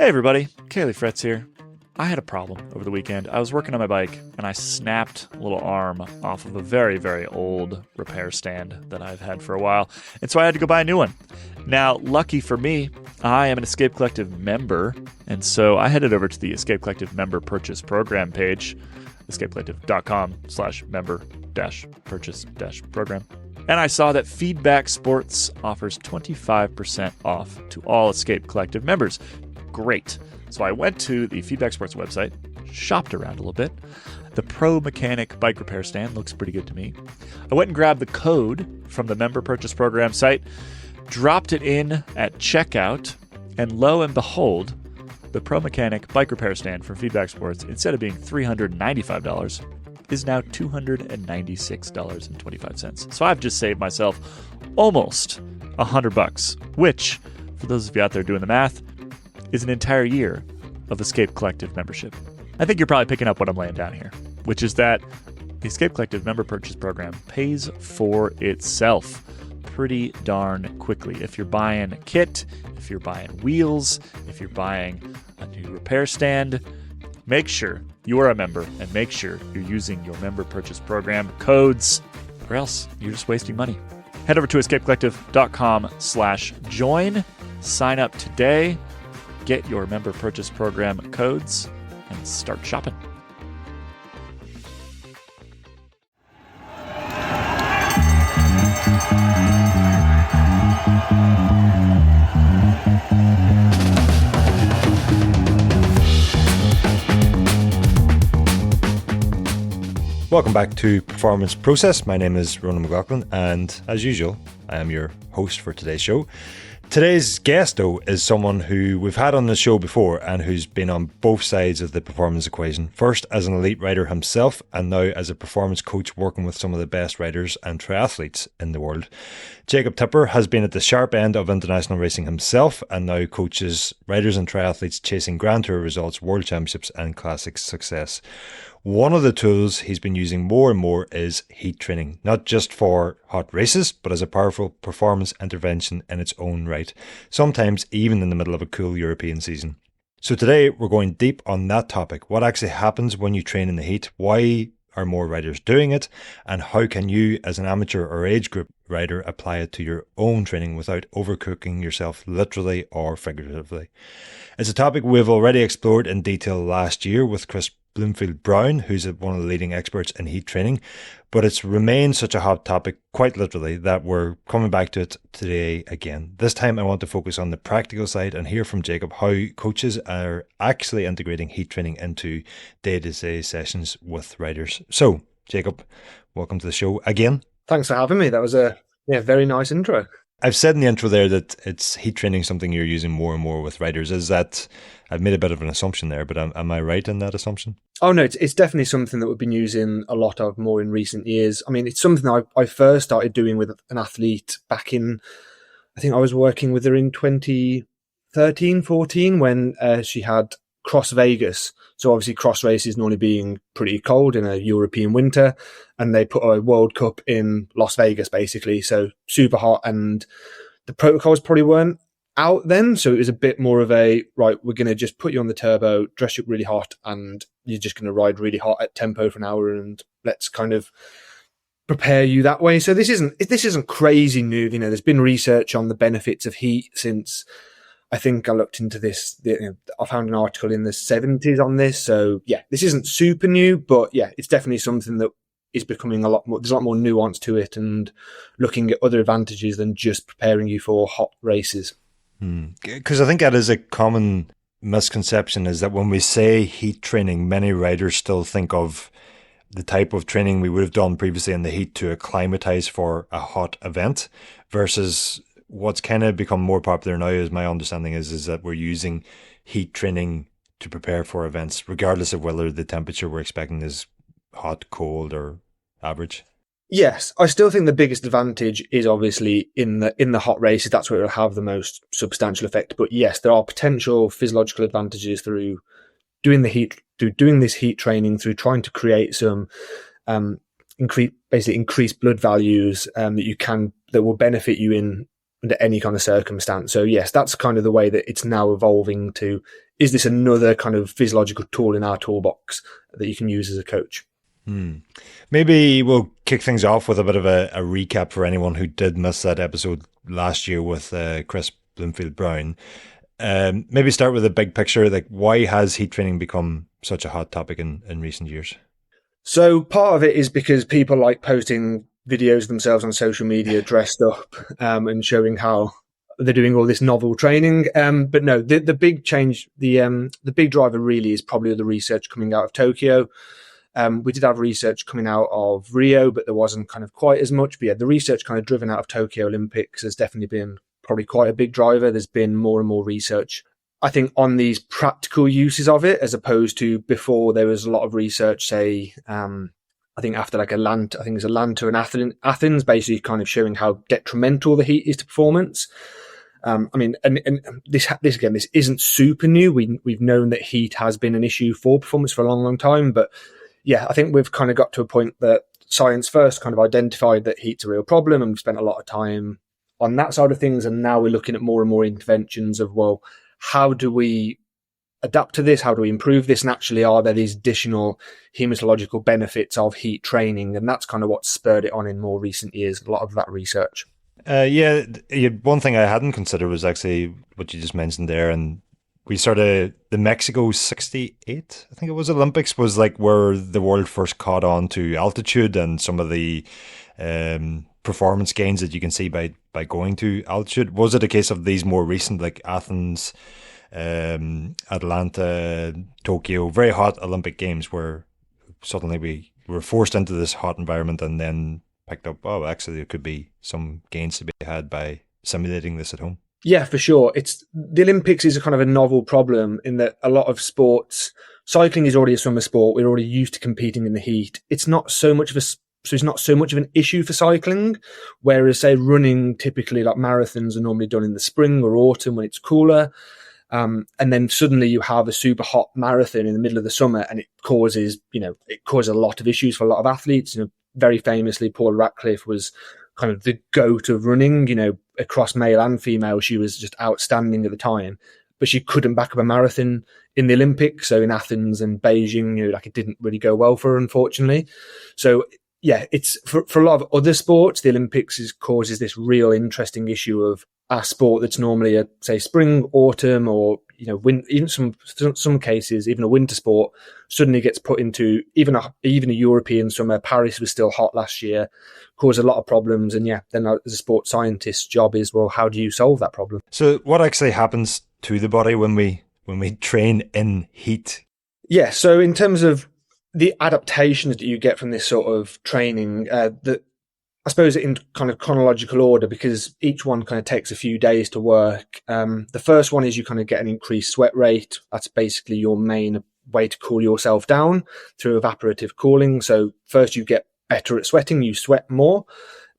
Hey everybody, Kaylee Fretz here. I had a problem over the weekend. I was working on my bike and I snapped a little arm off of a very, very old repair stand that I've had for a while. And so I had to go buy a new one. Now, lucky for me, I am an Escape Collective member. And so I headed over to the Escape Collective member purchase program page, escapecollective.com/member-purchase-program. And I saw that Feedback Sports offers 25% off to all Escape Collective members. Great. So I went to the Feedback Sports website, shopped around a little bit. The Pro Mechanic bike repair stand looks pretty good to me. I went and grabbed the code from the member purchase program site, dropped it in at checkout, and lo and behold, the Pro Mechanic bike repair stand from Feedback Sports, instead of being $395, is now $296.25. So I've just saved myself almost $100, which, for those of you out there doing the math, is an entire year of Escape Collective membership. I think you're probably picking up what I'm laying down here, which is that the Escape Collective member purchase program pays for itself pretty darn quickly. If you're buying a kit, if you're buying wheels, if you're buying a new repair stand, make sure you are a member and make sure you're using your member purchase program codes, or else you're just wasting money. Head over to escapecollective.com/join, sign up today, get your member purchase program codes, and start shopping. Welcome back to Performance Process. My name is Ronan Mc Laughlin, and as usual, I am your host for today's show. Today's guest, though, is someone who we've had on the show before and who's been on both sides of the performance equation. First as an elite rider himself, and now as a performance coach working with some of the best riders and triathletes in the world. Jacob Tipper has been at the sharp end of international racing himself and now coaches riders and triathletes chasing Grand Tour results, World Championships and Classic success. One of the tools he's been using more and more is heat training, not just for hot races, but as a powerful performance intervention in its own right, sometimes even in the middle of a cool European season. So today we're going deep on that topic. What actually happens when you train in the heat? Why are more riders doing it? And how can you, as an amateur or age group rider, apply it to your own training without overcooking yourself literally or figuratively? It's a topic we've already explored in detail last year with Chris Bloomfield Brown, who's one of the leading experts in heat training, but it's remained such a hot topic, quite literally, that we're coming back to it today again. This time I want to focus on the practical side and hear from Jacob how coaches are actually integrating heat training into day-to-day sessions with riders. So, Jacob, welcome to the show again. Thanks for having me. That was a very nice intro. I've said in the intro there that it's heat training something you're using more and more with riders. Is that, I've made a bit of an assumption there, but am I right in that assumption? Oh no, it's definitely something that we've been using a lot of more in recent years. I mean, it's something that I first started doing with an athlete back in, I think I was working with her in 2013, 14 when she had Cross Vegas. So obviously cross races normally being pretty cold in a European winter, and they put a World Cup in Las Vegas basically. So super hot, and the protocols probably weren't out then. So it was a bit more of a, right, we're going to just put you on the turbo, dress you up really hot, and you're just going to ride really hot at tempo for an hour, and let's kind of prepare you that way. So this isn't crazy new. You know, there's been research on the benefits of heat since, I think I looked into this. I found an article in the 70s on this. So yeah, this isn't super new, but yeah, it's definitely something that is becoming a lot more. There's a lot more nuance to it, and looking at other advantages than just preparing you for hot races. Because I think that is a common misconception, is that when we say heat training, many riders still think of the type of training we would have done previously in the heat to acclimatize for a hot event, versus what's kind of become more popular now, is my understanding is that we're using heat training to prepare for events, regardless of whether the temperature we're expecting is hot, cold, or average. Yes, I still think the biggest advantage is obviously in the hot races. That's where it'll have the most substantial effect. But yes, there are potential physiological advantages through doing this heat training, through trying to create some increased blood values that will benefit you under any kind of circumstance. So yes, that's kind of the way that it's now evolving to. is this another kind of physiological tool in our toolbox that you can use as a coach? Maybe we'll kick things off with a bit of a recap for anyone who did miss that episode last year with Chris Bloomfield-Brown. Maybe start with the big picture. Like, why has heat training become such a hot topic in recent years? So part of it is because people like posting videos of themselves on social media dressed up and showing how they're doing all this novel training. But no, the big change, the big driver really is probably the research coming out of Tokyo. We did have research coming out of Rio, but there wasn't kind of quite as much. But yeah, the research kind of driven out of Tokyo Olympics has definitely been probably quite a big driver. There's been more and more research, I think, on these practical uses of it, as opposed to before there was a lot of research, say, I think after like Atlanta, I think it's Atlanta and Athens, basically kind of showing how detrimental the heat is to performance. I mean, and this again, this isn't super new. We've known that heat has been an issue for performance for a long, long time, but yeah, I think we've kind of got to a point that science first kind of identified that heat's a real problem, and we've spent a lot of time on that side of things. And now we're looking at more and more interventions of, well, how do we adapt to this? How do we improve this? And actually, are there these additional hematological benefits of heat training? And that's kind of what spurred it on in more recent years, a lot of that research. One thing I hadn't considered was actually what you just mentioned there, and we started the Mexico 68, I think it was, Olympics was like where the world first caught on to altitude and some of the performance gains that you can see by going to altitude. Was it a case of these more recent, like Athens, Atlanta, Tokyo, very hot Olympic games, where suddenly we were forced into this hot environment and then picked up, oh, actually there could be some gains to be had by simulating this at home? Yeah, for sure. The Olympics is a kind of a novel problem in that a lot of sports, cycling is already a summer sport. We're already used to competing in the heat. It's not so much of an issue for cycling, whereas say running, typically like marathons are normally done in the spring or autumn when it's cooler. And then suddenly you have a super hot marathon in the middle of the summer, and it causes a lot of issues for a lot of athletes. Very famously, Paula Radcliffe was kind of the goat of running, across male and female. She was just outstanding at the time, but she couldn't back up a marathon in the Olympics. So in Athens and Beijing, it didn't really go well for her, unfortunately. So yeah, it's for a lot of other sports, the Olympics causes this real interesting issue of a sport that's normally a, say, spring, autumn, or even some cases, even a winter sport, suddenly gets put into even a European summer. Paris was still hot last year, caused a lot of problems. And yeah, then as a sports scientist's job is, well, how do you solve that problem? So what actually happens to the body when we train in heat? Yeah, so in terms of the adaptations that you get from this sort of training, I suppose in kind of chronological order, because each one kind of takes a few days to work. The first one is you kind of get an increased sweat rate. That's basically your main way to cool yourself down through evaporative cooling. So first you get better at sweating, you sweat more.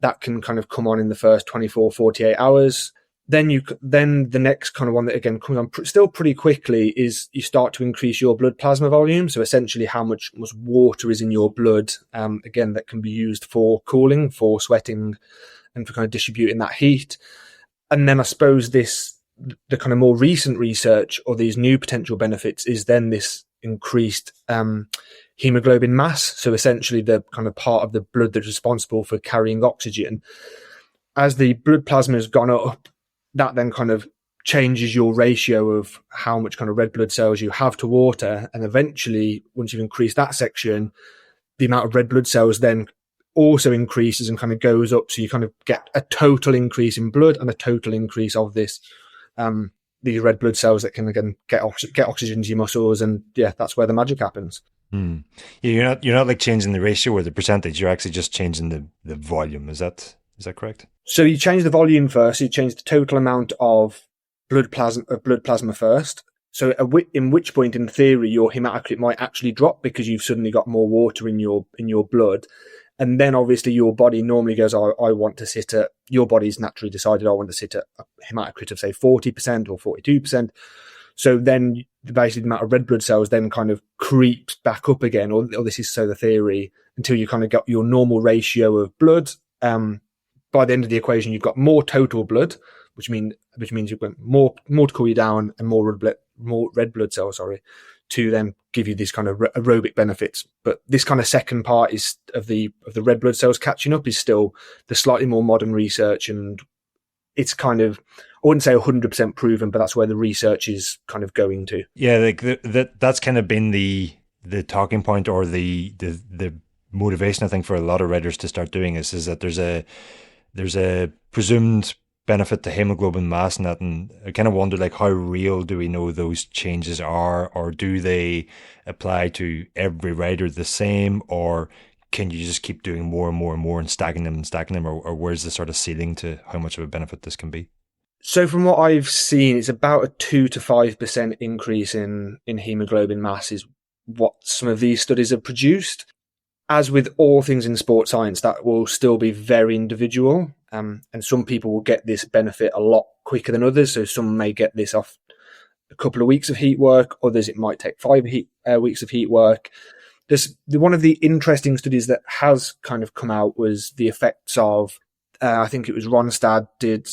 That can kind of come on in the first 24, 48 hours. Then the next kind of one that again comes on still pretty quickly is you start to increase your blood plasma volume. So essentially how much water is in your blood. Again, that can be used for cooling, for sweating, and for kind of distributing that heat. And then I suppose the kind of more recent research or these new potential benefits is then this increased haemoglobin mass. So essentially the kind of part of the blood that's responsible for carrying oxygen. As the blood plasma has gone up, that then kind of changes your ratio of how much kind of red blood cells you have to water. And eventually, once you've increased that section, the amount of red blood cells then also increases and kind of goes up. So you kind of get a total increase in blood and a total increase of these red blood cells that can again get oxygen to your muscles. And yeah, that's where the magic happens. Yeah, you're not like changing the ratio or the percentage. You're actually just changing the volume. Is that correct? So you change the volume first. You change the total amount of blood plasma first. So in which point, in theory, your hematocrit might actually drop because you've suddenly got more water in your blood. And then obviously your body normally goes, I want to sit at, your body's naturally decided, I want to sit at a hematocrit of say 40% or 42%. So then basically the amount of red blood cells then kind of creeps back up again, or this is so the theory, until you kind of got your normal ratio of blood. By the end of the equation, you've got more total blood, which means you've got more to cool you down and more red blood cells, to then give you these kind of aerobic benefits. But this kind of second part is of the red blood cells catching up is still the slightly more modern research, and it's kind of, I wouldn't say 100% proven, but that's where the research is kind of going to. Yeah, like that's kind of been the talking point, or the motivation, I think, for a lot of writers to start doing this, is that there's a presumed benefit to hemoglobin mass and that, and I kind of wonder, like, how real do we know those changes are, or do they apply to every rider the same, or can you just keep doing more and more and more and stacking them, or where's the sort of ceiling to how much of a benefit this can be? So from what I've seen, it's about a 2 to 5% increase in hemoglobin mass is what some of these studies have produced. As with all things in sports science, that will still be very individual. And some people will get this benefit a lot quicker than others. So some may get this off a couple of weeks of heat work. Others, it might take 5 weeks of heat work. One of the interesting studies that has kind of come out was the effects of, I think it was Ronstad did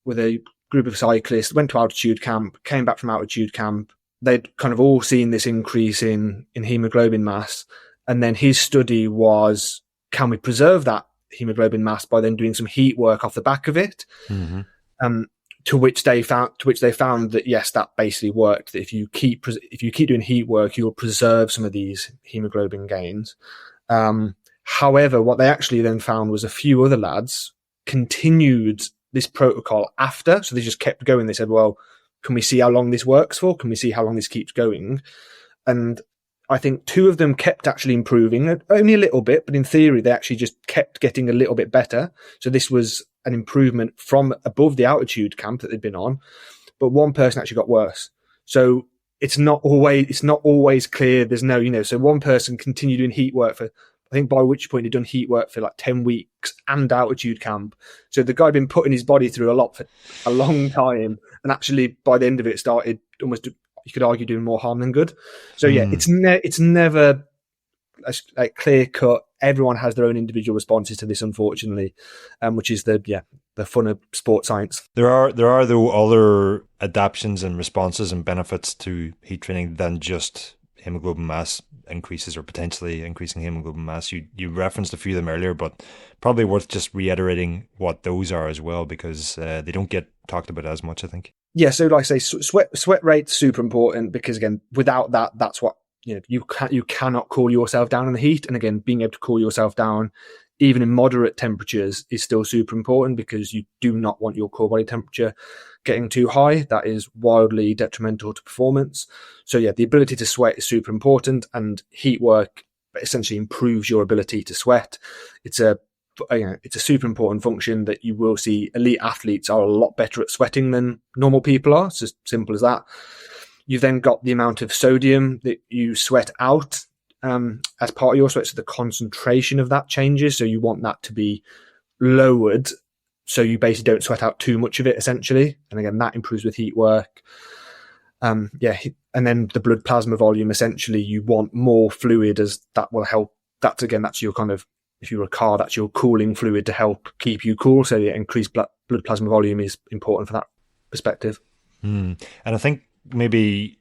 with a group of cyclists, went to altitude camp, came back from altitude camp. They'd kind of all seen this increase in hemoglobin mass. And then his study was, can we preserve that hemoglobin mass by then doing some heat work off the back of it? Mm-hmm. To which they found that yes, that basically worked. That if you keep doing heat work, you'll preserve some of these hemoglobin gains. However, what they actually then found was a few other lads continued this protocol after, so they just kept going. They said, "Well, can we see how long this works for? Can we see how long this keeps going?" And I think 2 of them kept actually improving, only a little bit, but in theory, they actually just kept getting a little bit better. So this was an improvement from above the altitude camp that they'd been on, but one person actually got worse. So it's not always clear. There's no, so one person continued doing heat work for, I think by which point he'd done heat work for like 10 weeks and altitude camp. So the guy had been putting his body through a lot for a long time, and actually by the end of it started almost, you could argue, doing more harm than good. So yeah, it's never like clear cut. Everyone has their own individual responses to this, unfortunately, which is the fun of sports science. There are though other adaptations and responses and benefits to heat training than just hemoglobin mass increases, or potentially increasing hemoglobin mass. You referenced a few of them earlier, but probably worth just reiterating what those are as well, because they don't get talked about as much, I think. Yeah, so like I say, sweat rate's super important, because again, without that, that's what, you cannot cool yourself down in the heat. And again, being able to cool yourself down even in moderate temperatures is still super important, because you do not want your core body temperature getting too high. That is wildly detrimental to performance. So yeah, the ability to sweat is super important, and heat work essentially improves your ability to sweat. It's a super important function that you will see elite athletes are a lot better at sweating than normal people are. It's as simple as that. You've then got the amount of sodium that you sweat out as part of your sweat. So the concentration of that changes. So you want that to be lowered, so you basically don't sweat out too much of it, essentially. And again, that improves with heat work. And then the blood plasma volume, essentially you want more fluid, as that will help. That's your kind of, if you're a car, that's your cooling fluid to help keep you cool. So the increased blood plasma volume is important for that perspective. And I think maybe,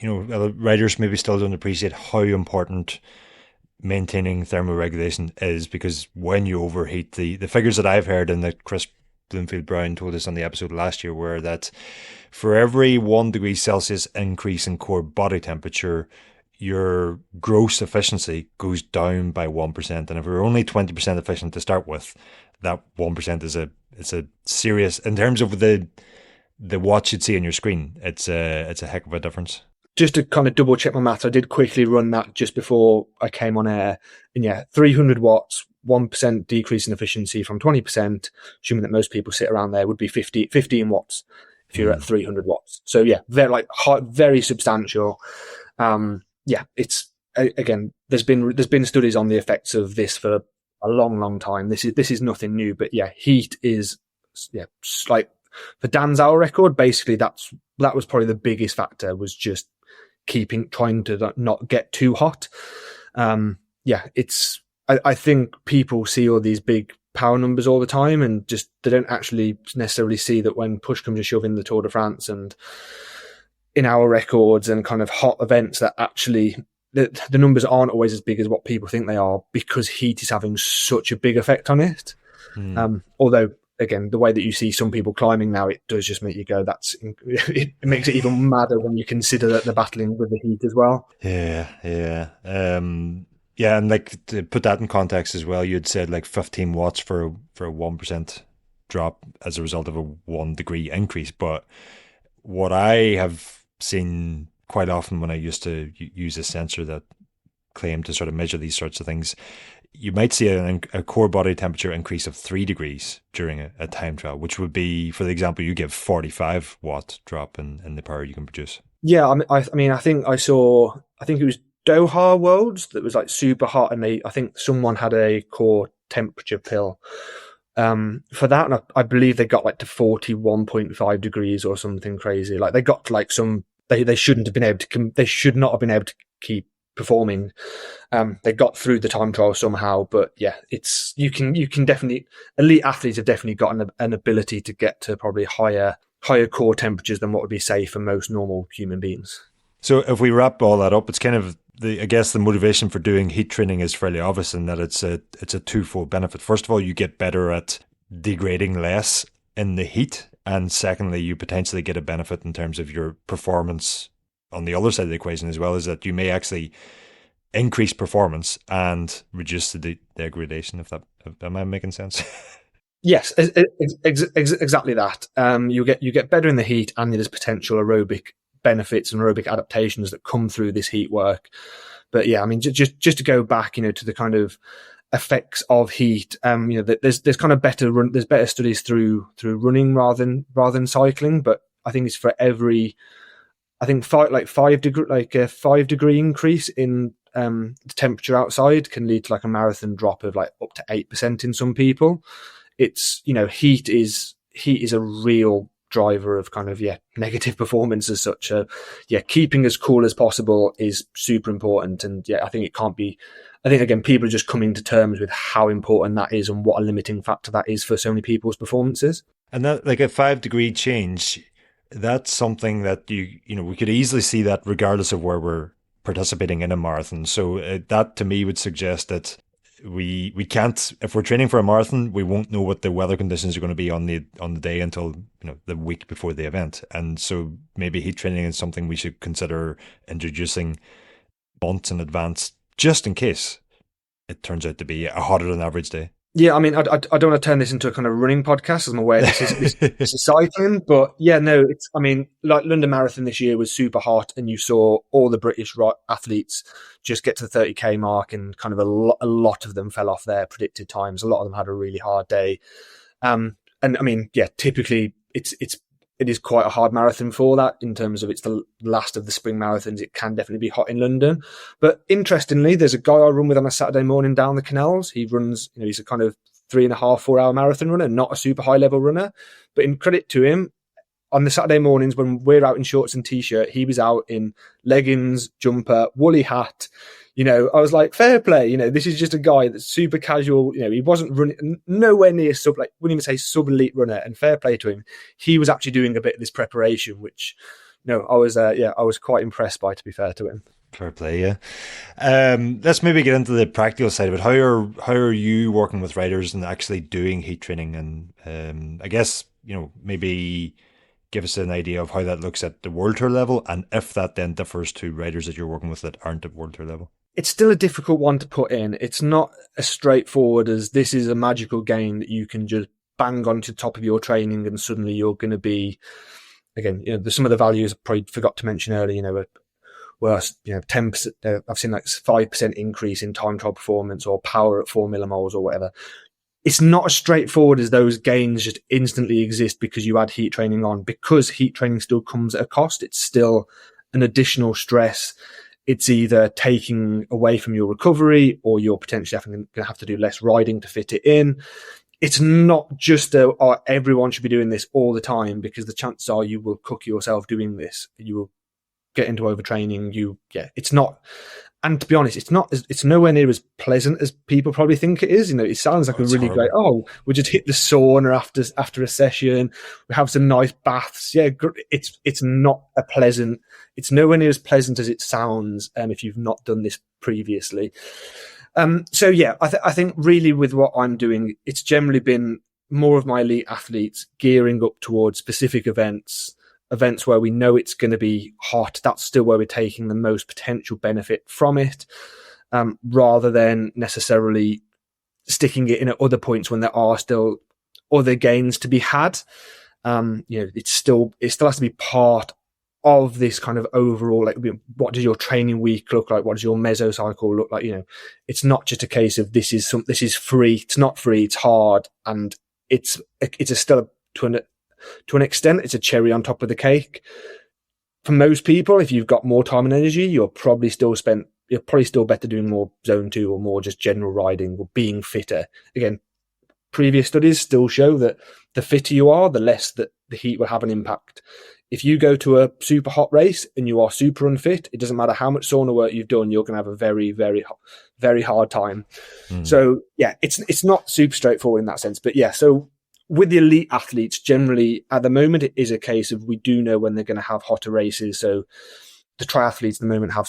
riders maybe still don't appreciate how important maintaining thermoregulation is, because when you overheat, the figures that I've heard and that Chris Bloomfield Brown told us on the episode last year were that for every 1 degree Celsius increase in core body temperature, your gross efficiency goes down by 1%. And if we're only 20% efficient to start with, that 1% is a serious, in terms of the what you'd see on your screen, it's a heck of a difference. Just to kind of double check my maths, I did quickly run that just before I came on air. And yeah, 300 watts, 1% decrease in efficiency from 20%, assuming that most people sit around there, would be 15 watts if you're at 300 watts. So yeah, very substantial. It's again, there's been studies on the effects of this for a long time. This is nothing new, but yeah, heat is like for Dan's hour record. Basically, that was probably the biggest factor, was just trying to not get too hot. I think people see all these big power numbers all the time, and just they don't actually necessarily see that when push comes to shove in the Tour de France and in our records and kind of hot events that actually the numbers aren't always as big as what people think they are, because heat is having such a big effect on it. Although, again, the way that you see some people climbing now, it does just make you go, it makes it even madder when you consider that they're battling with the heat as well. Yeah. Yeah, and like to put that in context as well, you'd said like 15 watts for a 1% drop as a result of a 1 degree increase. But what I have seen quite often when I used to use a sensor that claimed to sort of measure these sorts of things, you might see a core body temperature increase of 3 degrees during a time trial, which would be, for the example you give, 45 watt drop in the power you can produce. Yeah, I mean, I think it was Doha Worlds that was like super hot, and I think someone had a core temperature pill for that, and I believe they got like to 41.5 degrees or something crazy. Like they got to like they shouldn't have been able to they should not have been able to keep performing. They got through the time trial somehow, but yeah, it's you can definitely, elite athletes have definitely got an ability to get to probably higher core temperatures than what would be safe for most normal human beings. So if we wrap all that up, it's kind of I guess the motivation for doing heat training is fairly obvious in that it's a twofold benefit. First of all, you get better at degrading less in the heat, and secondly, you potentially get a benefit in terms of your performance on the other side of the equation as well, is that you may actually increase performance and reduce the degradation. Am I making sense? Yes, exactly that. You get better in the heat, and there's potential aerobic benefits and aerobic adaptations that come through this heat work. But yeah, I mean, just to go back, to the kind of effects of heat, there's kind of there's better studies through running rather than cycling. But I think it's for every, I think 5 degree increase in the temperature outside can lead to like a marathon drop of like up to 8% in some people. It's, heat is a real driver of kind of negative performance as such. Keeping as cool as possible is super important, and I think again people are just coming to terms with how important that is and what a limiting factor that is for so many people's performances. And that, like a 5 degree change, that's something that we could easily see that regardless of where we're participating in a marathon. So that to me would suggest that we can't, if we're training for a marathon, we won't know what the weather conditions are going to be on the day until the week before the event. And so maybe heat training is something we should consider introducing months in advance, just in case it turns out to be a hotter than average day. Yeah, I mean, I don't want to turn this into a kind of running podcast, as I'm aware this is cycling, but it's, I mean, like London Marathon this year was super hot, and you saw all the British athletes just get to the 30k mark, and kind of a lot of them fell off their predicted times. A lot of them had a really hard day, and I mean, typically it is quite a hard marathon for that, in terms of it's the last of the spring marathons. It can definitely be hot in London. But interestingly, there's a guy I run with on a Saturday morning down the canals. He runs, he's a kind of 3.5-4 hour marathon runner, not a super high level runner. But in credit to him, on the Saturday mornings when we're out in shorts and t-shirt, he was out in leggings, jumper, woolly hat. I was like, fair play. This is just a guy that's super casual. He wasn't running nowhere near wouldn't even say sub elite runner, and fair play to him. He was actually doing a bit of this preparation, which, I was quite impressed by, to be fair to him. Fair play, yeah. Let's maybe get into the practical side of it. How are you working with riders and actually doing heat training? And I guess, maybe give us an idea of how that looks at the WorldTour level, and if that then differs to riders that you're working with that aren't at WorldTour level. It's still a difficult one to put in. It's not as straightforward as this is a magical game that you can just bang onto the top of your training and suddenly you're going to be, again, some of the values I probably forgot to mention earlier, where 10%, I've seen like 5% increase in time trial performance or power at 4 millimoles or whatever. It's not as straightforward as those gains just instantly exist because you add heat training on, because heat training still comes at a cost. It's still an additional stress. It's either taking away from your recovery, or you're potentially going to have to do less riding to fit it in. It's not just everyone should be doing this all the time, because the chances are you will cook yourself doing this. You will get into overtraining. It's not And to be honest, it's nowhere near as pleasant as people probably think it is. It sounds like a really horrible. great, we just hit the sauna after a session. We have some nice baths. Yeah. It's not it's nowhere near as pleasant as it sounds. If you've not done this previously. So yeah, I think really with what I'm doing, it's generally been more of my elite athletes gearing up towards specific events where we know it's going to be hot. That's still where we're taking the most potential benefit from it, rather than necessarily sticking it in at other points when there are still other gains to be had. It still has to be part of this kind of overall, like, what does your training week look like? What does your mesocycle look like? It's not just a case of this is free. It's not free. It's hard, and it's still to an extent, it's a cherry on top of the cake. For most people, if you've got more time and energy, you're probably still better doing more zone 2 or more just general riding or being fitter. Again, previous studies still show that the fitter you are, the less that the heat will have an impact. If you go to a super hot race and you are super unfit, it doesn't matter how much sauna work you've done, you're going to have a very, very, very hard time. So yeah, it's not super straightforward in that sense. But yeah, so with the elite athletes, generally at the moment, it is a case of we do know when they're going to have hotter races. So the triathletes at the moment have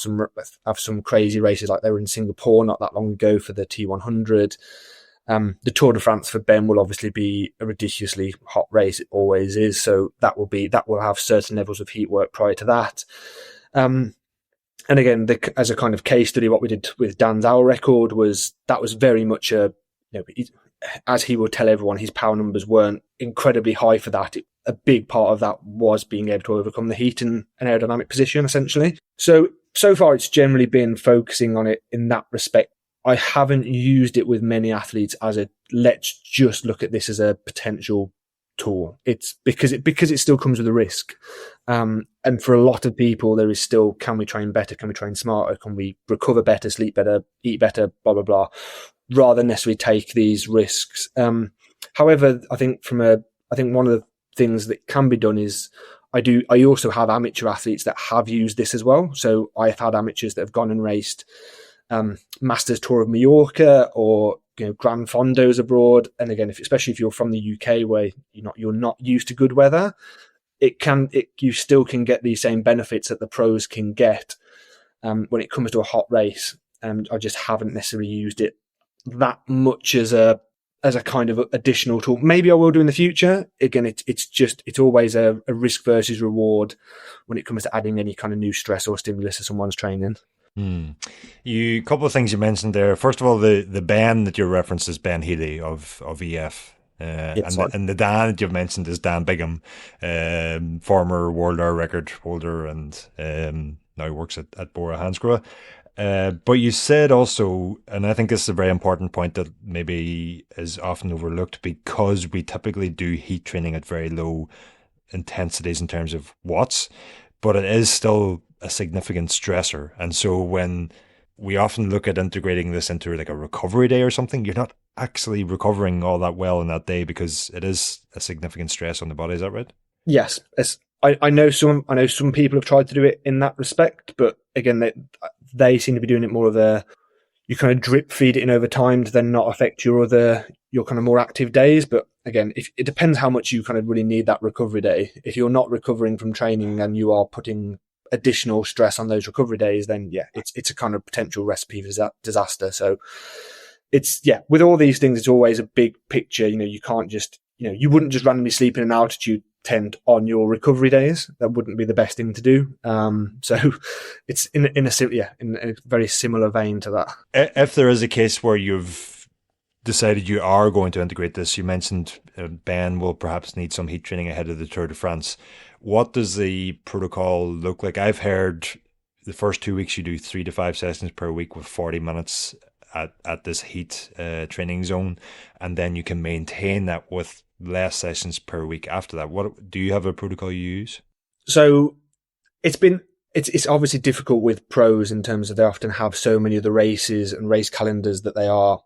some crazy races, like they were in Singapore not that long ago for the T100. The Tour de France for Ben will obviously be a ridiculously hot race. It always is. So that will have certain levels of heat work prior to that. And again, as a kind of case study, what we did with Dan's hour record was very much as he would tell everyone, his power numbers weren't incredibly high for that. A big part of that was being able to overcome the heat in an aerodynamic position, essentially. So far, it's generally been focusing on it in that respect. I haven't used it with many athletes as let's just look at this as a potential tool. It's because it still comes with a risk. And for a lot of people, there is still, can we train better? Can we train smarter? Can we recover better, sleep better, eat better, blah, blah, blah, rather than necessarily take these risks. However, I think one of the things that can be done is I also have amateur athletes that have used this as well. So I've had amateurs that have gone and raced Masters Tour of Mallorca or Grand Fondos abroad. And again, especially if you're from the UK where you're not used to good weather, you still can get these same benefits that the pros can get when it comes to a hot race. And I just haven't necessarily used it that much as a kind of additional tool. Maybe I will do in the future. Again, it's always a risk versus reward when it comes to adding any kind of new stress or stimulus to someone's training. A couple of things you mentioned there. First of all, the Ben that you referenced is Ben Healy of EF. And the Dan that you've mentioned is Dan Bigham, former WorldTour record holder, and now works at Bora Hansgrohe. But you said also, and I think this is a very important point that maybe is often overlooked, because we typically do heat training at very low intensities in terms of watts, but it is still a significant stressor. And so when we often look at integrating this into like a recovery day or something, you're not actually recovering all that well in that day because it is a significant stress on the body. Is that right? Yes. I know some people have tried to do it in that respect, but again, they seem to be doing it more of you kind of drip feed it in over time to then not affect your kind of more active days. But again, it depends how much you kind of really need that recovery day. If you're not recovering from training and you are putting additional stress on those recovery days, then yeah, it's a kind of potential recipe for disaster. So with all these things, it's always a big picture. You can't just, you wouldn't just randomly sleep in an altitude tent on your recovery days. That wouldn't be the best thing to do. So it's in a very similar vein to that. If there is a case where you've decided you are going to integrate this, you mentioned Ben will perhaps need some heat training ahead of the Tour de France. What does the protocol look like? I've heard the first 2 weeks you do 3 to 5 sessions per week with 40 minutes at this heat training zone, and then you can maintain that with less sessions per week after that. What do you have a protocol you use? So it's obviously difficult with pros in terms of they often have so many of the races and race calendars that they are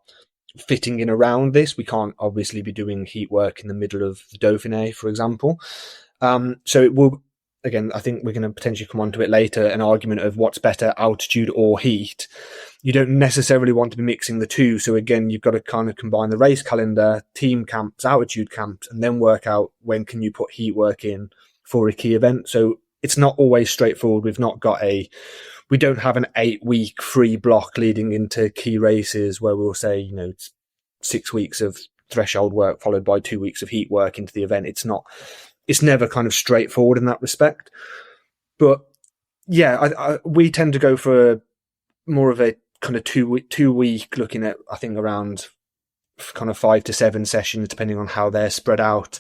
fitting in around this. We can't obviously be doing heat work in the middle of the Dauphiné, for example. So again, I think we're going to potentially come on to it later, an argument of what's better, altitude or heat. You don't necessarily want to be mixing the two. So again, you've got to kind of combine the race calendar, team camps, altitude camps, and then work out when can you put heat work in for a key event. So it's not always straightforward. We don't have an 8-week free block leading into key races where we'll say, it's 6 weeks of threshold work followed by 2 weeks of heat work into the event. It's never kind of straightforward in that respect. But yeah, we tend to go for more of a kind of 2 week looking at, I think, around kind of 5 to 7 sessions, depending on how they're spread out.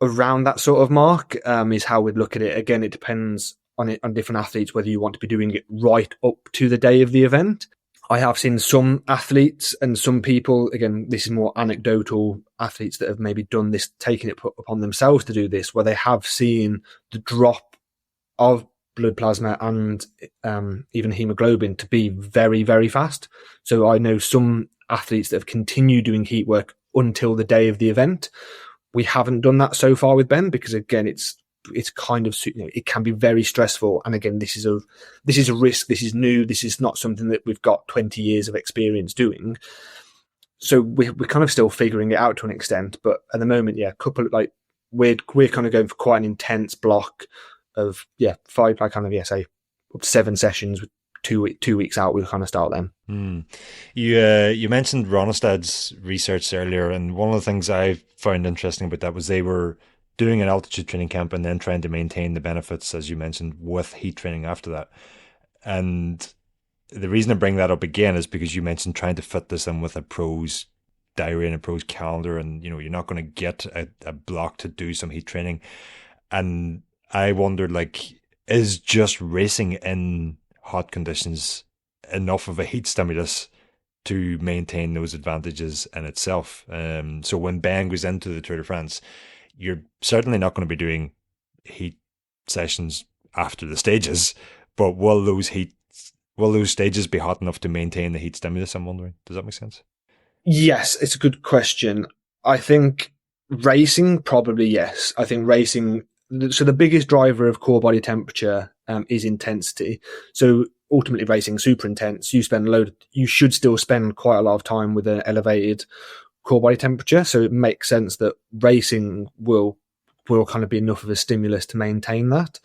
Around that sort of mark is how we'd look at it. Again, it depends on different athletes, whether you want to be doing it right up to the day of the event. I have seen some athletes and some people, again, this is more anecdotal, athletes that have maybe done this, taken it upon themselves to do this, where they have seen the drop of blood plasma and even haemoglobin to be very, very fast. So I know some athletes that have continued doing heat work until the day of the event. We haven't done that so far with Ben because, again, it's kind of, it can be very stressful. And again, this is a risk. This is new. This is not something that we've got 20 years of experience doing. So we're kind of still figuring it out to an extent. But at the moment, we're kind of going for quite an intense block of 5, say up to 7 sessions with 2 weeks out. We'll kind of start them. You mentioned Ronstad's research earlier, and one of the things I found interesting about that was they were doing an altitude training camp and then trying to maintain the benefits, as you mentioned, with heat training after that. And the reason I bring that up again is because you mentioned trying to fit this in with a pro's diary and a pro's calendar, and you're not going to get a block to do some heat training. And I wondered, is just racing in hot conditions enough of a heat stimulus to maintain those advantages in itself? So when Ben goes into the Tour de France, you're certainly not going to be doing heat sessions after the stages, but will those stages be hot enough to maintain the heat stimulus? I'm wondering. Does that make sense? Yes, it's a good question. I think racing, probably yes. I think racing, so the biggest driver of core body temperature is intensity. So ultimately racing super intense. You should still spend quite a lot of time with an elevated core body temperature. So it makes sense that racing will kind of be enough of a stimulus to maintain that.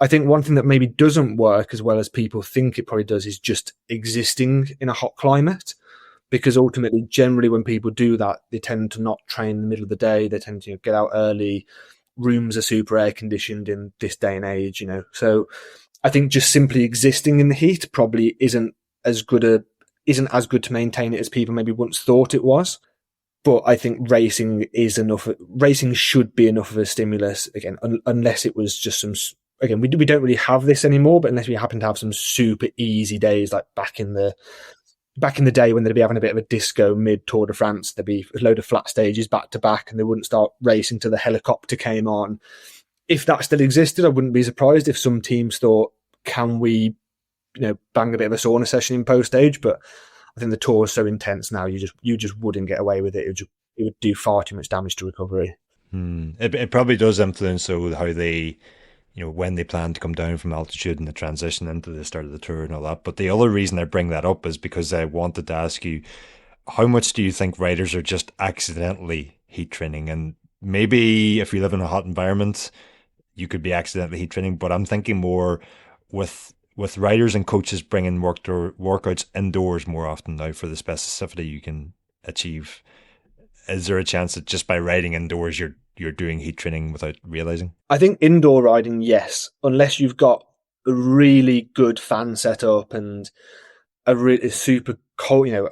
I think one thing that maybe doesn't work as well as people think it probably does is just existing in a hot climate. Because ultimately, generally when people do that, they tend to not train in the middle of the day. They tend to get out early. Rooms are super air conditioned in this day and age, So I think just simply existing in the heat probably isn't as good to maintain it as people maybe once thought it was. But I think racing is enough. Racing should be enough of a stimulus, again, unless it was just some. Again, we don't really have this anymore, but unless we happen to have some super easy days, like back in the day when they'd be having a bit of a disco mid Tour de France, there'd be a load of flat stages back to back, and they wouldn't start racing till the helicopter came on. If that still existed, I wouldn't be surprised if some teams thought, can we, bang a bit of a sauna session in post stage? But I think the Tour is so intense now, you just wouldn't get away with it. It would do far too much damage to recovery. It probably does influence how they, when they plan to come down from altitude and the transition into the start of the Tour and all that. But the other reason I bring that up is because I wanted to ask you, how much do you think riders are just accidentally heat training? And maybe if you live in a hot environment, you could be accidentally heat training, but I'm thinking more with riders and coaches bringing workouts indoors more often now for the specificity you can achieve. Is there a chance that just by riding indoors, you're doing heat training without realizing? I think indoor riding, yes, unless you've got a really good fan setup and a really super cold, you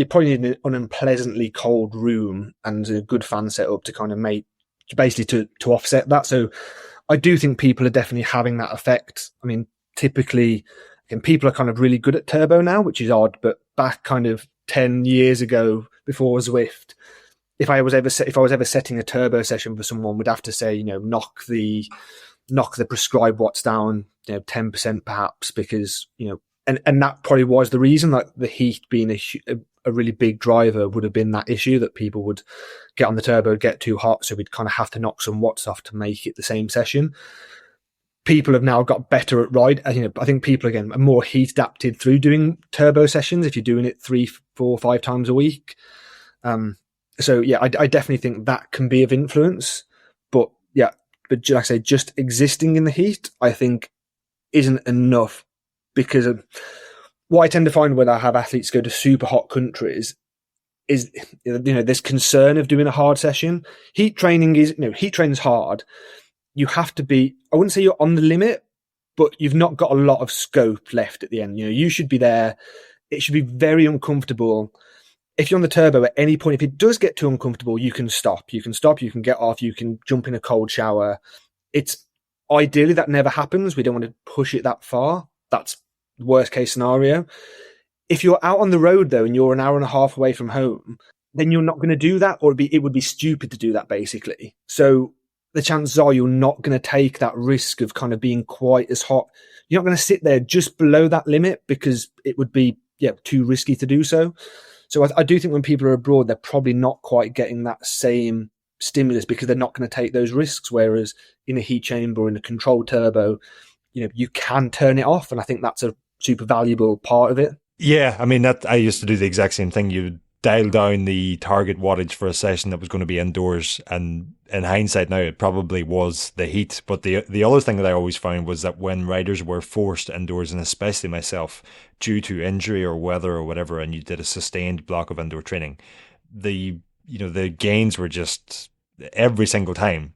probably need an unpleasantly cold room and a good fan setup to kind of basically to offset that. So I do think people are definitely having that effect. I mean, typically, people are kind of really good at turbo now, which is odd, but back kind of 10 years ago before Zwift, if I was ever setting a turbo session for someone, we'd have to say, knock the prescribed watts down, 10% perhaps, because, and that probably was the reason, like the heat being a really big driver would have been that issue that people would get on the turbo, get too hot, so we'd kind of have to knock some watts off to make it the same session. People have now got better at ride. I think people, again, are more heat adapted through doing turbo sessions if you're doing it 3, 4, 5 times a week. So yeah, I definitely think that can be of influence. But yeah, but like I say, just existing in the heat, I think, isn't enough, because of what I tend to find when I have athletes go to super hot countries is, this concern of doing a hard session. Heat training is hard. You have to be, I wouldn't say you're on the limit, but you've not got a lot of scope left at the end. You should be there. It should be very uncomfortable. If you're on the turbo at any point, if it does get too uncomfortable, you can stop. You can get off. You can jump in a cold shower. It's ideally that never happens. We don't want to push it that far. That's the worst case scenario. If you're out on the road though, and you're an hour and a half away from home, then you're not going to do that, or it would be stupid to do that, basically. So the chances are you're not going to take that risk of kind of being quite as hot. You're not going to sit there just below that limit, because it would be too risky to do so. So I do think when people are abroad, they're probably not quite getting that same stimulus, because they're not going to take those risks. Whereas in a heat chamber or in a controlled turbo, you can turn it off. And I think that's a super valuable part of it. Yeah, I mean, that I used to do the exact same thing. You dial down the target wattage for a session that was going to be indoors, and in hindsight now, it probably was the heat. But the other thing that I always found was that when riders were forced indoors, and especially myself, due to injury or weather or whatever, and you did a sustained block of indoor training, the gains were just every single time.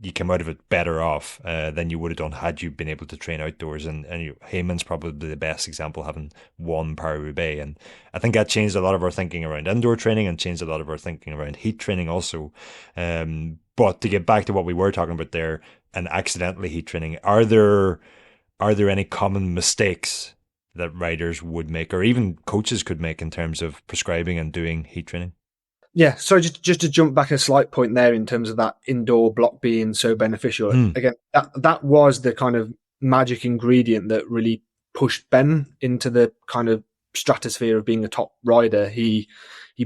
You came out of it better off than you would have done had you been able to train outdoors. And Heyman's probably the best example, having won Paris-Roubaix. And I think that changed a lot of our thinking around indoor training, and changed a lot of our thinking around heat training also. But to get back to what we were talking about there, and accidentally heat training, are there any common mistakes that riders would make, or even coaches could make, in terms of prescribing and doing heat training? Yeah, so just to jump back a slight point there in terms of that indoor block being so beneficial. Again, that was the kind of magic ingredient that really pushed Ben into the kind of stratosphere of being a top rider. He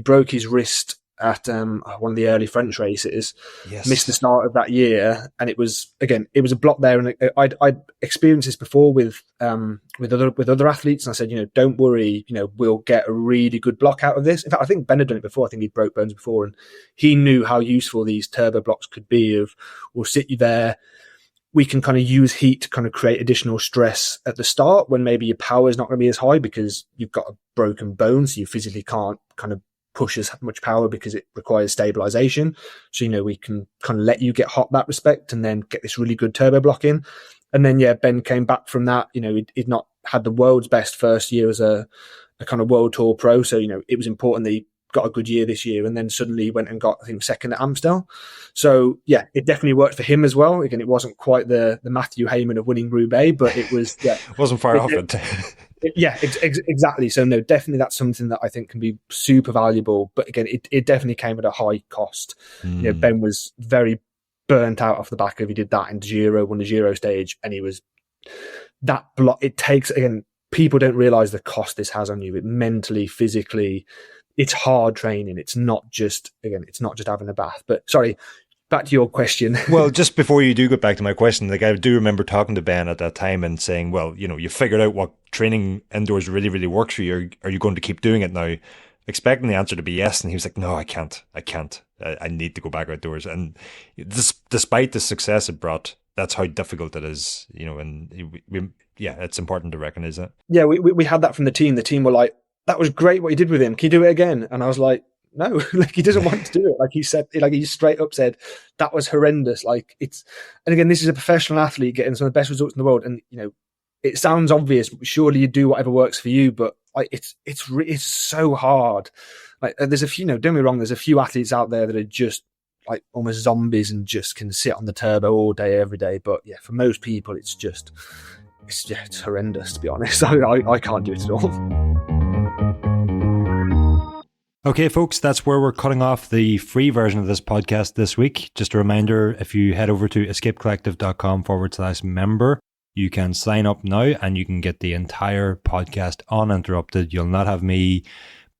broke his wrist at one of the early French races, missed the start of that year, and it was a block there. And I'd experienced this before with other athletes, and I said, don't worry, we'll get a really good block out of this. In fact, I think Ben had done it before. I think he'd broke bones before, and he knew how useful these turbo blocks could be. We'll sit you there. We can kind of use heat to kind of create additional stress at the start when maybe your power is not going to be as high because you've got a broken bone, so you physically can't kind of push as much power because it requires stabilization. So, we can kind of let you get hot that respect, and then get this really good turbo block in. And then, Ben came back from that. He'd not had the world's best first year as a kind of World Tour pro. So, it was important that he got a good year this year, and then suddenly went and got, I think, second at Amstel. So it definitely worked for him as well. Again, it wasn't quite the Matthew Heyman of winning Roubaix, but it was, it wasn't far off it. Exactly. So no, definitely that's something that I think can be super valuable. But again, it definitely came at a high cost. Ben was very burnt out off the back of, he did that in Giro, won the Giro stage, and he was that block. It takes, again, people don't realize the cost this has on you. It mentally, physically, it's hard training. It's not just having a bath. But sorry, back to your question. Well, just before you do get back to my question, I do remember talking to Ben at that time and saying, well, you figured out what training indoors really, really works for you. Are you going to keep doing it now? Expecting the answer to be yes. And he was like, no, I can't. I need to go back outdoors. And despite the success it brought, that's how difficult it is, and it's important to recognize that. Yeah, we had that from the team. The team were like, that was great what you did with him. Can you do it again? And I was like, no, he doesn't want to do it. He said, he straight up said, that was horrendous. And again, this is a professional athlete getting some of the best results in the world. And, it sounds obvious, but surely you do whatever works for you. But it's so hard. There's a few, don't get me wrong, there's a few athletes out there that are just almost zombies and just can sit on the turbo all day, every day. But for most people, it's horrendous, to be honest. I can't do it at all. Okay, folks, that's where we're cutting off the free version of this podcast this week. Just a reminder, if you head over to escapecollective.com/member, you can sign up now and you can get the entire podcast uninterrupted. You'll not have me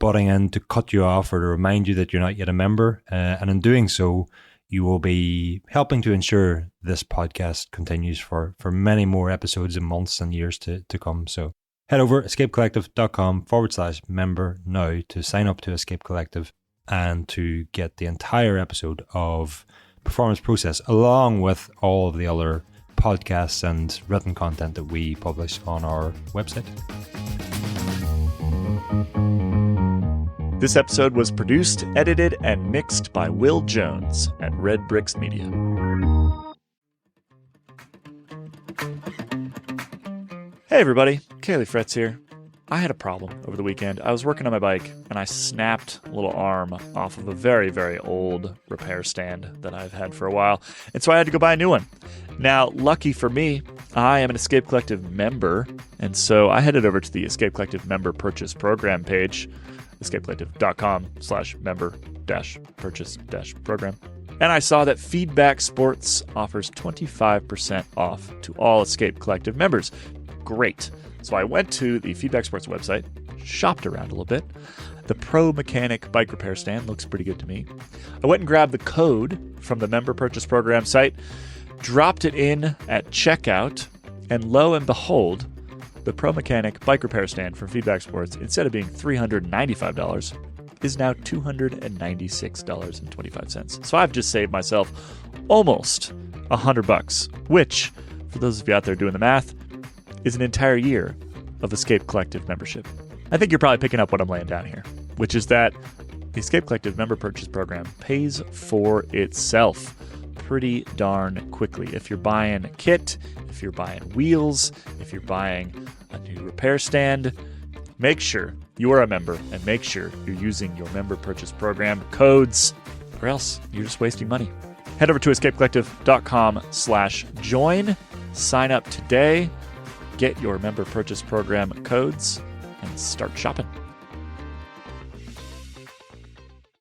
butting in to cut you off or to remind you that you're not yet a member. And in doing so, you will be helping to ensure this podcast continues for many more episodes and months and years to come. So head over escapecollective.com/member now to sign up to Escape Collective and to get the entire episode of Performance Process along with all of the other podcasts and written content that we publish on our website. This episode was produced, edited, and mixed by Will Jones at Red Bricks Media. Hey everybody, Kaylee Fretz here. I had a problem over the weekend. I was working on my bike and I snapped a little arm off of a very, very old repair stand that I've had for a while. And so I had to go buy a new one. Now, lucky for me, I am an Escape Collective member. And so I headed over to the Escape Collective member purchase program page, escapecollective.com/member-purchase-program. And I saw that Feedback Sports offers 25% off to all Escape Collective members. Great. So I went to the Feedback Sports website, shopped around a little bit. The Pro Mechanic bike repair stand looks pretty good to me. I went and grabbed the code from the member purchase program site, dropped it in at checkout, and lo and behold, the Pro Mechanic bike repair stand from Feedback Sports, instead of being $395, is now $296.25. So I've just saved myself almost $100, which, for those of you out there doing the math, is an entire year of Escape Collective membership. I think you're probably picking up what I'm laying down here, which is that the Escape Collective member purchase program pays for itself pretty darn quickly. If you're buying a kit, if you're buying wheels, if you're buying a new repair stand, make sure you are a member and make sure you're using your member purchase program codes, or else you're just wasting money. Head over to escapecollective.com/join, sign up today, get your member purchase program codes, and start shopping.